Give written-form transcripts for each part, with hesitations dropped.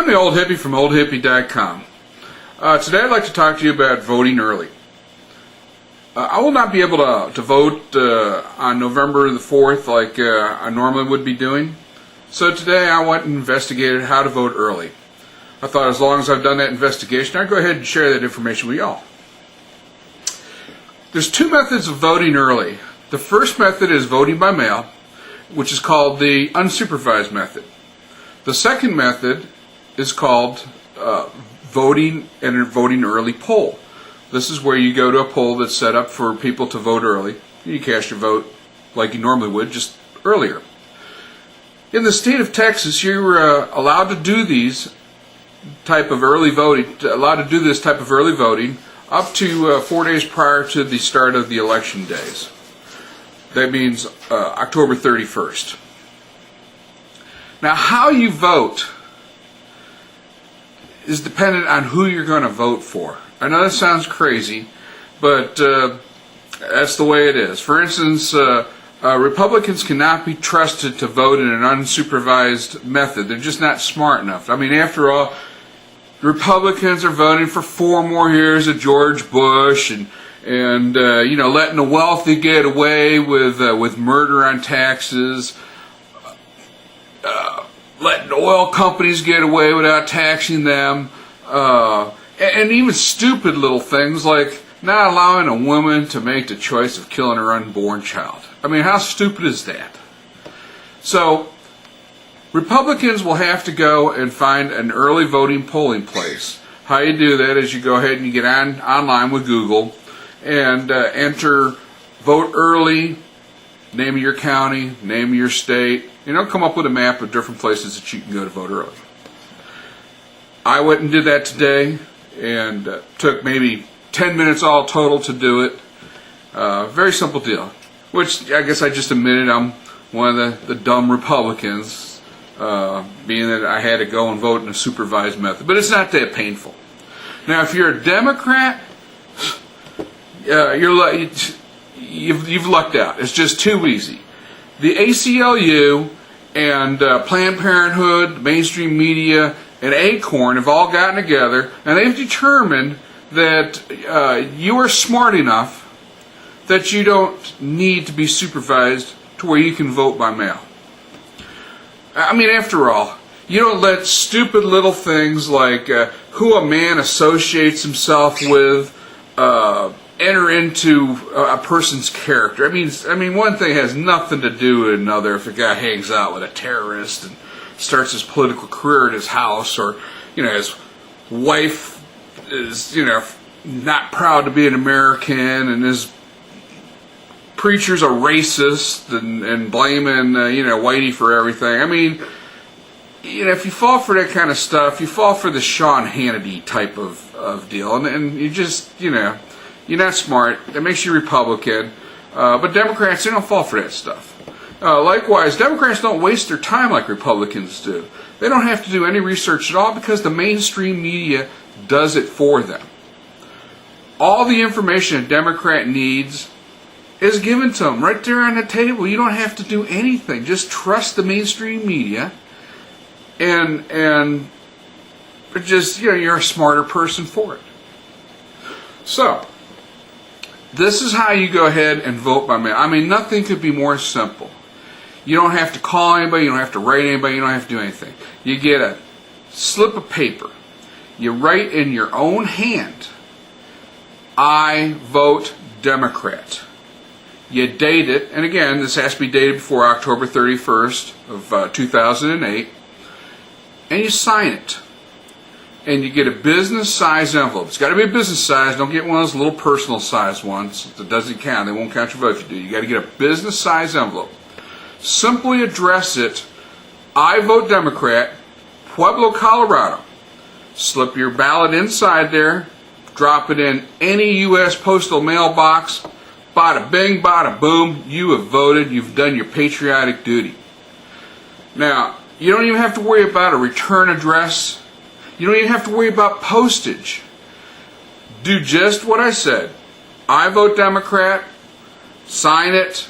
I'm the Old Hippie from oldhippie.com. Today I'd like to talk to you about voting early. I will not be able to vote on November the 4th like I normally would be doing. So today I went and investigated how to vote early. I thought as long as I've done that investigation, I'd go ahead and share that information with y'all. There's two methods of voting early. The first method is voting by mail, which is called the unsupervised method. The second method is called voting in a voting early poll. This is where you go to a poll that's set up for people to vote early. You cast your vote like you normally would, just earlier. In the state of Texas, you're allowed to do these type of early voting, up to 4 days prior to the start of the election days. That means October 31st. Now, how you vote is dependent on who you're going to vote for. I know that sounds crazy, but that's the way it is. For instance, Republicans cannot be trusted to vote in an unsupervised method. They're just not smart enough. I mean, after all, Republicans are voting for 4 more years of George Bush and letting the wealthy get away with murder on taxes, letting oil companies get away without taxing them, and even stupid little things like not allowing a woman to make the choice of killing her unborn child. I mean, how stupid is that? So, Republicans will have to go and find an early voting polling place. How you do that is you go ahead and you get online with Google and enter vote early, name of your county, name of your state, and it'll come up with a map of different places that you can go to vote early. I went and did that today, and took maybe 10 minutes all total to do it. Very simple deal, which I guess I just admitted I'm one of the dumb Republicans, being that I had to go and vote in a supervised method. But it's not that painful. Now, if you're a Democrat, you've lucked out. It's just too easy. The ACLU and Planned Parenthood, mainstream media, and Acorn have all gotten together, and they've determined that you are smart enough that you don't need to be supervised to where you can vote by mail. I mean, after all, you don't let stupid little things like who a man associates himself with enter into a person's character. I mean, one thing has nothing to do with another. If a guy hangs out with a terrorist and starts his political career at his house, or his wife is not proud to be an American, and his preacher's a racist and blaming Whitey for everything. I mean, if you fall for that kind of stuff, you fall for the Sean Hannity type of deal, and you just you're not smart. That makes you Republican. But Democrats, they don't fall for that stuff. Likewise, Democrats don't waste their time like Republicans do. They don't have to do any research at all because the mainstream media does it for them. All the information a Democrat needs is given to them right there on the table. You don't have to do anything. Just trust the mainstream media, and just you're a smarter person for it. So, this is how you go ahead and vote by mail. I mean, nothing could be more simple. You don't have to call anybody, you don't have to write anybody, you don't have to do anything. You get a slip of paper. You write in your own hand, I vote Democrat. You date it, and again, this has to be dated before October 31st of 2008, and you sign it. And you get a business-size envelope. It's got to be a business size. Don't get one of those little personal-size ones. That doesn't count. They won't count your vote if you do. You got to get a business-size envelope. Simply address it, I vote Democrat, Pueblo, Colorado. Slip your ballot inside there. Drop it in any U.S. postal mailbox. Bada bing, bada boom. You have voted. You've done your patriotic duty. Now, you don't even have to worry about a return address. You don't even have to worry about postage. Do just what I said. I vote Democrat. Sign it.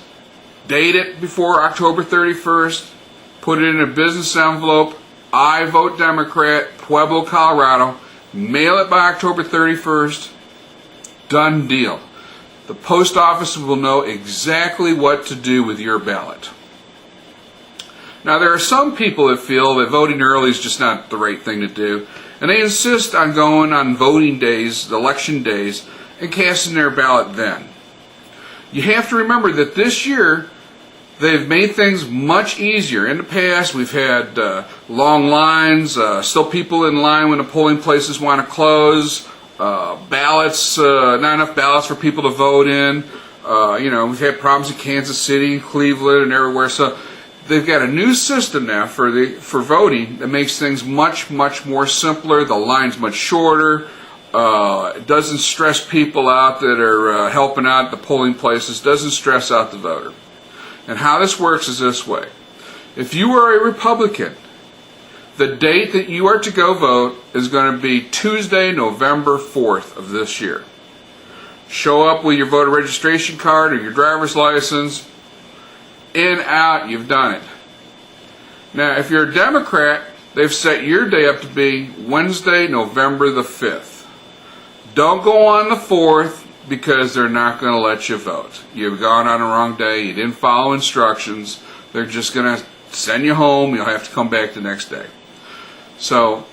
Date it before October 31st. Put it in a business envelope. I vote Democrat, Pueblo, Colorado. Mail it by October 31st. Done deal. The post office will know exactly what to do with your ballot. Now, there are some people that feel that voting early is just not the right thing to do, and they insist on going on voting days, election days, and casting their ballot then. You have to remember that this year, they've made things much easier. In the past, we've had long lines, still people in line when the polling places want to close, ballots, not enough ballots for people to vote in. We've had problems in Kansas City, Cleveland, and everywhere. So they've got a new system now for voting that makes things much, much more simpler. The line's much shorter. It doesn't stress people out that are helping out at the polling places. Doesn't stress out the voter. And how this works is this way. If you are a Republican, the date that you are to go vote is going to be Tuesday, November 4th of this year. Show up with your voter registration card or your driver's license. In, out, you've done it. Now, if you're a Democrat, they've set your day up to be Wednesday, November the 5th. Don't go on the 4th because they're not going to let you vote. You've gone on the wrong day. You didn't follow instructions. They're just going to send you home. You'll have to come back the next day. So,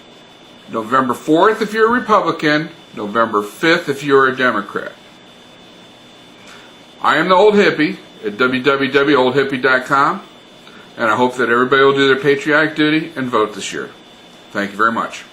November 4th if you're a Republican, November 5th if you're a Democrat. I am the Old Hippie at www.oldhippie.com, and I hope that everybody will do their patriotic duty and vote this year. Thank you very much.